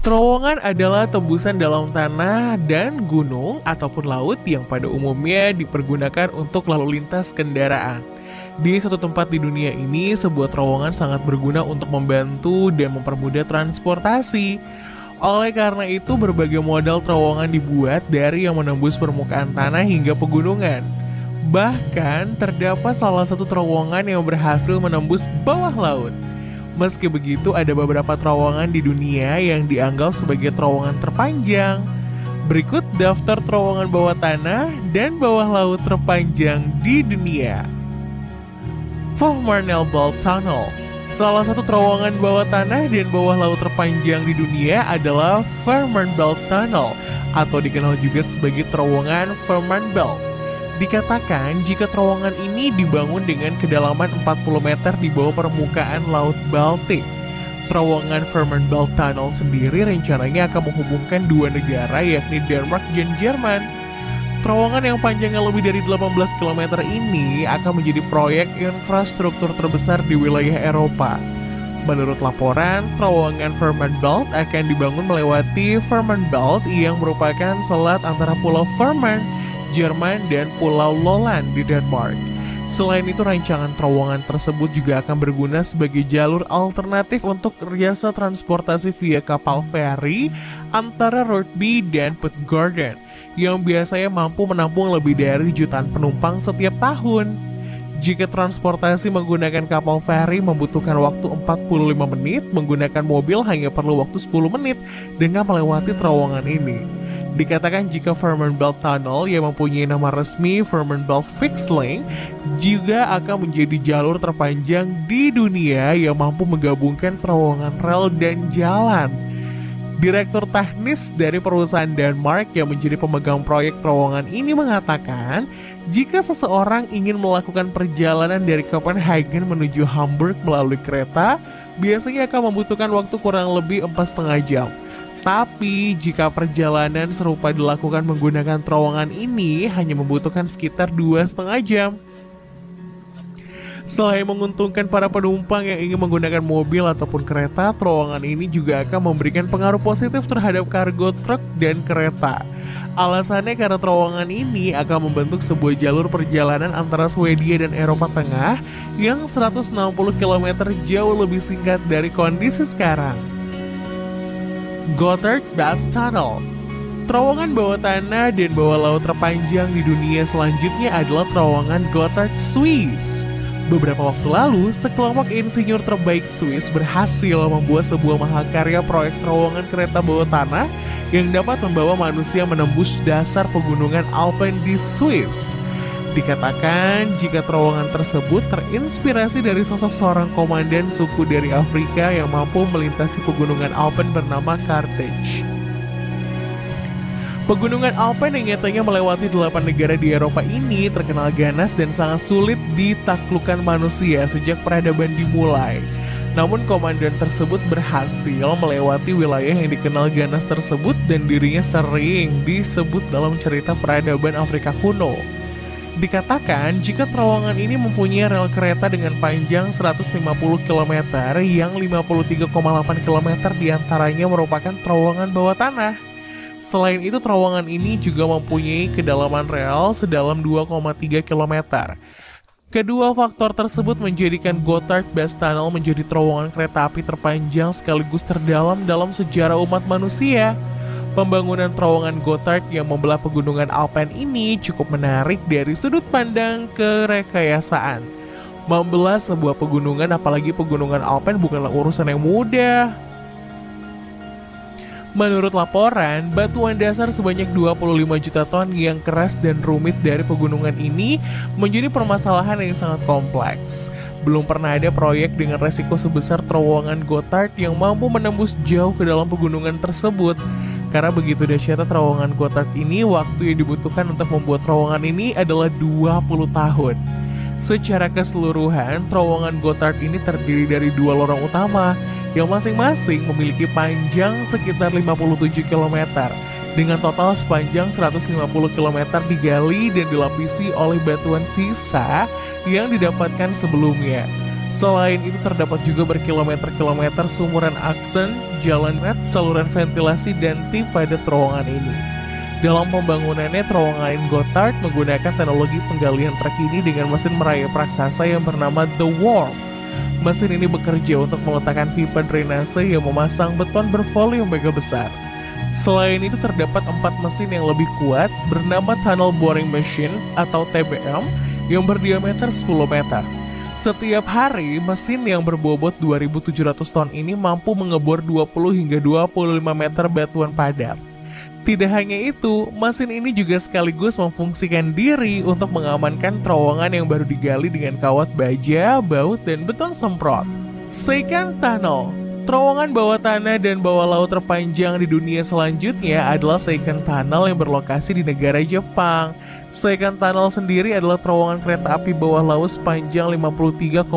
Terowongan adalah tembusan dalam tanah dan gunung ataupun laut yang pada umumnya dipergunakan untuk lalu lintas kendaraan. Di suatu tempat di dunia ini, sebuah terowongan sangat berguna untuk membantu dan mempermudah transportasi. Oleh karena itu, berbagai model terowongan dibuat dari yang menembus permukaan tanah hingga pegunungan. Bahkan, terdapat salah satu terowongan yang berhasil menembus bawah laut. Meski begitu, ada beberapa terowongan di dunia yang dianggap sebagai terowongan terpanjang. Berikut daftar terowongan bawah tanah dan bawah laut terpanjang di dunia. Fehmarnbelt Tunnel. Salah satu terowongan bawah tanah dan bawah laut terpanjang di dunia adalah Fehmarnbelt Tunnel atau dikenal juga sebagai terowongan Fehmarnbelt. Dikatakan jika terowongan ini dibangun dengan kedalaman 40 meter di bawah permukaan Laut Baltik. Terowongan Fehmarnbelt Tunnel sendiri rencananya akan menghubungkan dua negara yakni Denmark dan Jerman. Terowongan yang panjangnya lebih dari 18 km ini akan menjadi proyek infrastruktur terbesar di wilayah Eropa. Menurut laporan, terowongan Fehmarnbelt akan dibangun melewati Fehmarnbelt yang merupakan selat antara Pulau Fehmarn, Jerman, dan Pulau Lolland di Denmark. Selain itu, rancangan terowongan tersebut juga akan berguna sebagai jalur alternatif untuk jasa transportasi via kapal feri antara Rotby dan Puttgarden yang biasanya mampu menampung lebih dari jutaan penumpang setiap tahun. Jika transportasi menggunakan kapal feri membutuhkan waktu 45 menit, menggunakan mobil hanya perlu waktu 10 menit dengan melewati terowongan ini. Dikatakan jika Fehmarnbelt Tunnel yang mempunyai nama resmi Fehmarnbelt Fixed Link juga akan menjadi jalur terpanjang di dunia yang mampu menggabungkan terowongan rel dan jalan. Direktur teknis dari perusahaan Denmark yang menjadi pemegang proyek terowongan ini mengatakan, jika seseorang ingin melakukan perjalanan dari Copenhagen menuju Hamburg melalui kereta, biasanya akan membutuhkan waktu kurang lebih 4,5 jam. Tapi jika perjalanan serupa dilakukan menggunakan terowongan ini hanya membutuhkan sekitar 2,5 jam. Selain menguntungkan para penumpang yang ingin menggunakan mobil ataupun kereta, terowongan ini juga akan memberikan pengaruh positif terhadap kargo truk dan kereta. Alasannya karena terowongan ini akan membentuk sebuah jalur perjalanan antara Swedia dan Eropa Tengah yang 160 km jauh lebih singkat dari kondisi sekarang. Gotthard Bus Tunnel. Terowongan bawah tanah dan bawah laut terpanjang di dunia selanjutnya adalah terowongan Gotthard, Swiss. Beberapa waktu lalu, sekelompok insinyur terbaik Swiss berhasil membuat sebuah mahakarya proyek terowongan kereta bawah tanah yang dapat membawa manusia menembus dasar pegunungan Alpen di Swiss. Dikatakan jika terowongan tersebut terinspirasi dari sosok seorang komandan suku dari Afrika yang mampu melintasi pegunungan Alpen bernama Carthage. Pegunungan Alpen yang nyatanya melewati 8 negara di Eropa ini terkenal ganas dan sangat sulit ditaklukkan manusia sejak peradaban dimulai. Namun komandan tersebut berhasil melewati wilayah yang dikenal ganas tersebut dan dirinya sering disebut dalam cerita peradaban Afrika kuno. Dikatakan jika terowongan ini mempunyai rel kereta dengan panjang 150 km yang 53,8 km diantaranya merupakan terowongan bawah tanah. Selain itu terowongan ini juga mempunyai kedalaman rel sedalam 2,3 km. Kedua faktor tersebut menjadikan Gotthard Bus Tunnel menjadi terowongan kereta api terpanjang sekaligus terdalam dalam sejarah umat manusia. Pembangunan terowongan Gotthard yang membelah pegunungan Alpen ini cukup menarik dari sudut pandang kerekayasaan. Membelah sebuah pegunungan, apalagi pegunungan Alpen, bukanlah urusan yang mudah. Menurut laporan, batuan dasar sebanyak 25 juta ton yang keras dan rumit dari pegunungan ini menjadi permasalahan yang sangat kompleks. Belum pernah ada proyek dengan resiko sebesar terowongan Gotthard yang mampu menembus jauh ke dalam pegunungan tersebut. Karena begitu dahsyatnya terowongan Gotthard ini, waktu yang dibutuhkan untuk membuat terowongan ini adalah 20 tahun. Secara keseluruhan, terowongan Gotthard ini terdiri dari dua lorong utama yang masing-masing memiliki panjang sekitar 57 km dengan total sepanjang 150 km digali dan dilapisi oleh batuan sisa yang didapatkan sebelumnya. Selain itu terdapat juga berkilometer-kilometer sumuran aksen, jalan net, saluran ventilasi, dan tip pada terowongan ini. Dalam pembangunannya, terowongan Gotthard menggunakan teknologi penggalian terkini dengan mesin merayap raksasa yang bernama The Worm. Mesin ini bekerja untuk meletakkan pipa drainase yang memasang beton bervolume mega besar. Selain itu terdapat 4 mesin yang lebih kuat bernama Tunnel Boring Machine atau TBM yang berdiameter 10 meter. Setiap hari, mesin yang berbobot 2.700 ton ini mampu mengebor 20 hingga 25 meter batuan padat. Tidak hanya itu, mesin ini juga sekaligus memfungsikan diri untuk mengamankan terowongan yang baru digali dengan kawat baja, baut, dan beton semprot. Seikan Tunnel, terowongan bawah tanah dan bawah laut terpanjang di dunia selanjutnya adalah Seikan Tunnel yang berlokasi di negara Jepang. Seikan Tunnel sendiri adalah terowongan kereta api bawah laut sepanjang 53,85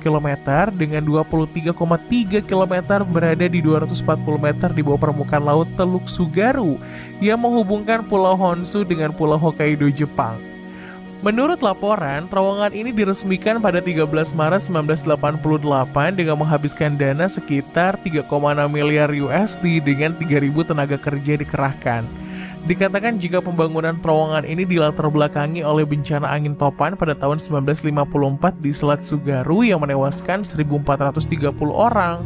km dengan 23,3 km berada di 240 meter di bawah permukaan laut Teluk Tsugaru yang menghubungkan Pulau Honshu dengan Pulau Hokkaido, Jepang. Menurut laporan, terowongan ini diresmikan pada 13 Maret 1988 dengan menghabiskan dana sekitar 3,6 miliar USD dengan 3.000 tenaga kerja dikerahkan. Dikatakan jika pembangunan terowongan ini dilatar belakangi oleh bencana angin topan pada tahun 1954 di Selat Tsugaru yang menewaskan 1.430 orang.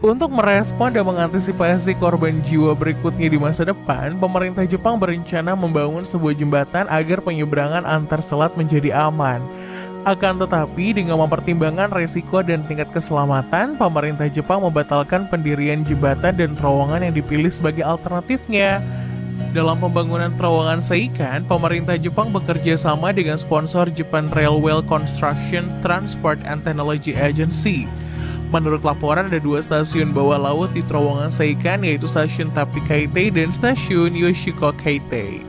Untuk merespon dan mengantisipasi korban jiwa berikutnya di masa depan, pemerintah Jepang berencana membangun sebuah jembatan agar penyeberangan antar selat menjadi aman. Akan tetapi, dengan mempertimbangkan resiko dan tingkat keselamatan, pemerintah Jepang membatalkan pendirian jembatan dan terowongan yang dipilih sebagai alternatifnya. Dalam pembangunan terowongan Seikan, pemerintah Jepang bekerja sama dengan sponsor Japan Railway Construction Transport and Technology Agency. Menurut laporan, ada 2 stasiun bawah laut di terowongan Seikan, yaitu stasiun Tapikaitei dan stasiun Yoshikokaitei.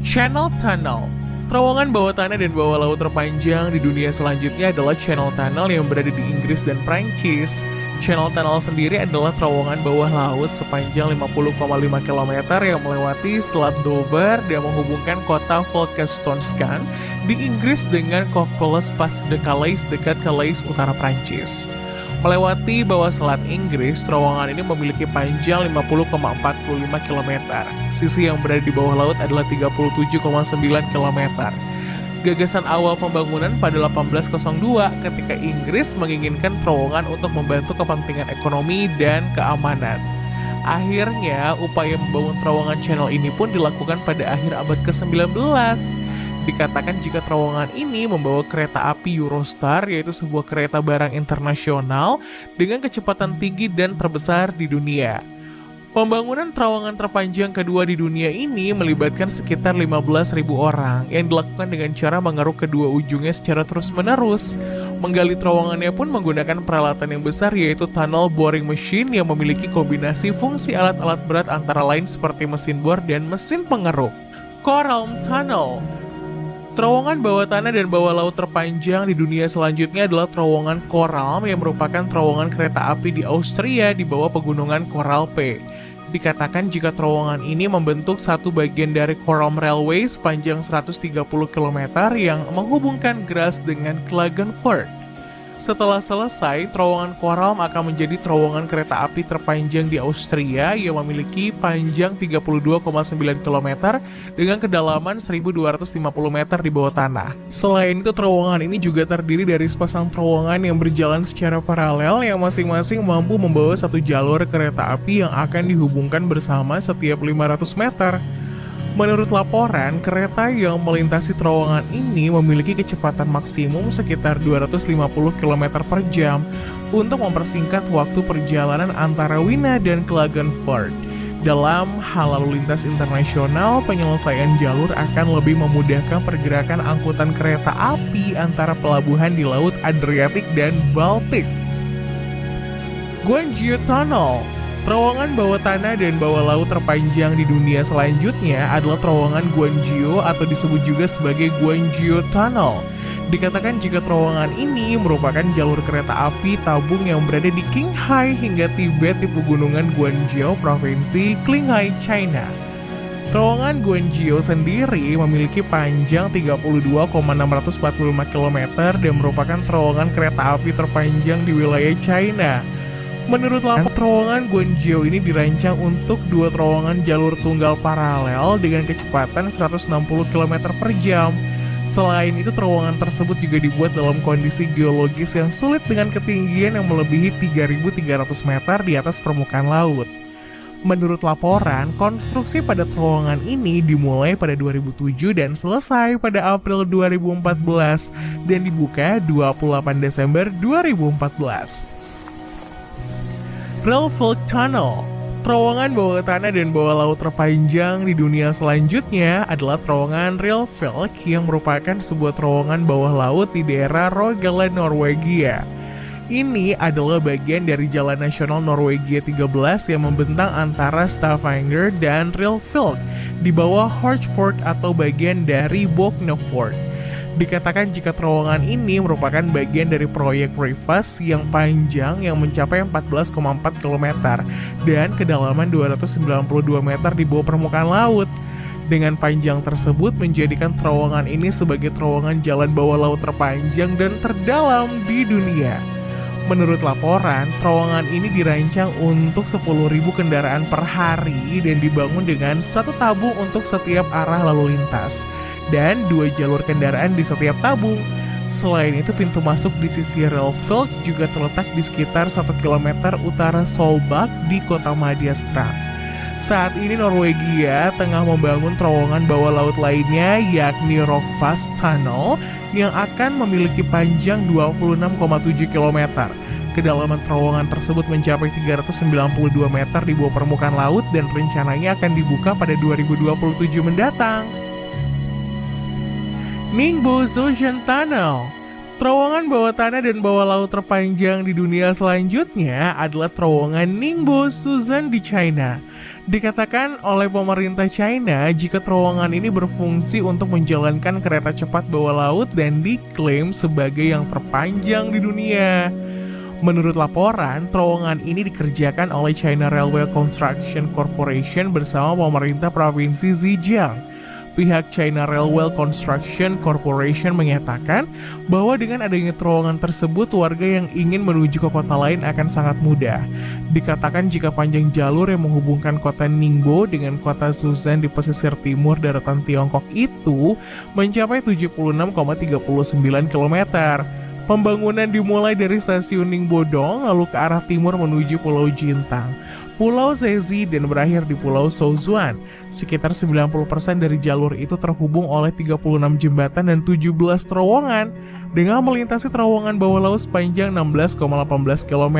Channel Tunnel, terowongan bawah tanah dan bawah laut terpanjang di dunia selanjutnya adalah Channel Tunnel yang berada di Inggris dan Prancis. Channel Tunnel sendiri adalah terowongan bawah laut sepanjang 50,5 km yang melewati Selat Dover dan menghubungkan kota Folkestone di Inggris dengan Coquelles Pas de Calais dekat Calais, utara Prancis. Melewati bawah selat Inggris, terowongan ini memiliki panjang 50,45 km. Sisi yang berada di bawah laut adalah 37,9 km. Gagasan awal pembangunan pada 1802 ketika Inggris menginginkan terowongan untuk membantu kepentingan ekonomi dan keamanan. Akhirnya, upaya membangun terowongan channel ini pun dilakukan pada akhir abad ke-19. Dikatakan jika terowongan ini membawa kereta api Eurostar, yaitu sebuah kereta barang internasional dengan kecepatan tinggi dan terbesar di dunia. Pembangunan terowongan terpanjang kedua di dunia ini melibatkan sekitar 15.000 orang yang dilakukan dengan cara mengeruk kedua ujungnya secara terus-menerus. Menggali terowongannya pun menggunakan peralatan yang besar, yaitu Tunnel Boring Machine yang memiliki kombinasi fungsi alat-alat berat antara lain seperti mesin bor dan mesin pengeruk. Coral Tunnel, terowongan bawah tanah dan bawah laut terpanjang di dunia selanjutnya adalah terowongan Koralm yang merupakan terowongan kereta api di Austria di bawah pegunungan Koralpe. Dikatakan jika terowongan ini membentuk satu bagian dari Koralm Railway sepanjang 130 km yang menghubungkan Graz dengan Klagenfurt. Setelah selesai, terowongan Koralm akan menjadi terowongan kereta api terpanjang di Austria yang memiliki panjang 32,9 km dengan kedalaman 1.250 meter di bawah tanah. Selain itu, terowongan ini juga terdiri dari sepasang terowongan yang berjalan secara paralel yang masing-masing mampu membawa satu jalur kereta api yang akan dihubungkan bersama setiap 500 meter. Menurut laporan, kereta yang melintasi terowongan ini memiliki kecepatan maksimum sekitar 250 km per jam untuk mempersingkat waktu perjalanan antara Wina dan Klagenfurt. Dalam hal lalu lintas internasional, penyelesaian jalur akan lebih memudahkan pergerakan angkutan kereta api antara pelabuhan di Laut Adriatik dan Baltik. Gwangju Tunnel, terowongan bawah tanah dan bawah laut terpanjang di dunia selanjutnya adalah terowongan Gwangju atau disebut juga sebagai Gwangju Tunnel. Dikatakan jika terowongan ini merupakan jalur kereta api tabung yang berada di Qinghai hingga Tibet di pegunungan Guangzhou, provinsi Qinghai, China. Terowongan Guangzhou sendiri memiliki panjang 32,645 km dan merupakan terowongan kereta api terpanjang di wilayah China. Menurut laporan, terowongan Guangzhou ini dirancang untuk 2 terowongan jalur tunggal paralel dengan kecepatan 160 km per jam. Selain itu, terowongan tersebut juga dibuat dalam kondisi geologis yang sulit dengan ketinggian yang melebihi 3.300 meter di atas permukaan laut. Menurut laporan, konstruksi pada terowongan ini dimulai pada 2007 dan selesai pada April 2014 dan dibuka 28 Desember 2014. Reelveld Tunnel, terowongan bawah tanah dan bawah laut terpanjang di dunia selanjutnya adalah terowongan Reelveld yang merupakan sebuah terowongan bawah laut di daerah Rogaland, Norwegia. Ini adalah bagian dari Jalan Nasional Norwegia 13 yang membentang antara Stavanger dan Reelveld di bawah Horchford atau bagian dari Boknefjord. Dikatakan jika terowongan ini merupakan bagian dari proyek Rivas yang panjang yang mencapai 14,4 km dan kedalaman 292 meter di bawah permukaan laut. Dengan panjang tersebut menjadikan terowongan ini sebagai terowongan jalan bawah laut terpanjang dan terdalam di dunia. Menurut laporan, terowongan ini dirancang untuk 10.000 kendaraan per hari dan dibangun dengan 1 tabung untuk setiap arah lalu lintas dan 2 jalur kendaraan di setiap tabung. Selain itu, pintu masuk di sisi Reelveld juga terletak di sekitar 1 km utara Solbak di kota Madjstrand. Saat ini Norwegia tengah membangun terowongan bawah laut lainnya yakni Rogfast Tunnel yang akan memiliki panjang 26,7 km. Kedalaman terowongan tersebut mencapai 392 meter di bawah permukaan laut dan rencananya akan dibuka pada 2027 mendatang. Ningbo Ocean Tunnel, terowongan bawah tanah dan bawah laut terpanjang di dunia selanjutnya adalah terowongan Ningbo Suzan di China. Dikatakan oleh pemerintah China jika terowongan ini berfungsi untuk menjalankan kereta cepat bawah laut dan diklaim sebagai yang terpanjang di dunia. Menurut laporan, terowongan ini dikerjakan oleh China Railway Construction Corporation bersama pemerintah provinsi Zhejiang. Pihak China Railway Construction Corporation menyatakan bahwa dengan adanya terowongan tersebut, warga yang ingin menuju ke kota lain akan sangat mudah. Dikatakan jika panjang jalur yang menghubungkan kota Ningbo dengan kota Suzan di pesisir timur daratan Tiongkok itu mencapai 76,39 km. Pembangunan dimulai dari stasiun Ningbodong lalu ke arah timur menuju Pulau Jintang, Pulau Zezi dan berakhir di Pulau Souzuan. Sekitar 90% dari jalur itu terhubung oleh 36 jembatan dan 17 terowongan dengan melintasi terowongan bawah laut sepanjang 16,18 km.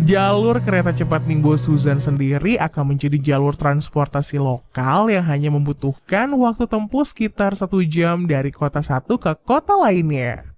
Jalur kereta cepat Ningbo Suzan sendiri akan menjadi jalur transportasi lokal yang hanya membutuhkan waktu tempuh sekitar 1 jam dari kota satu ke kota lainnya.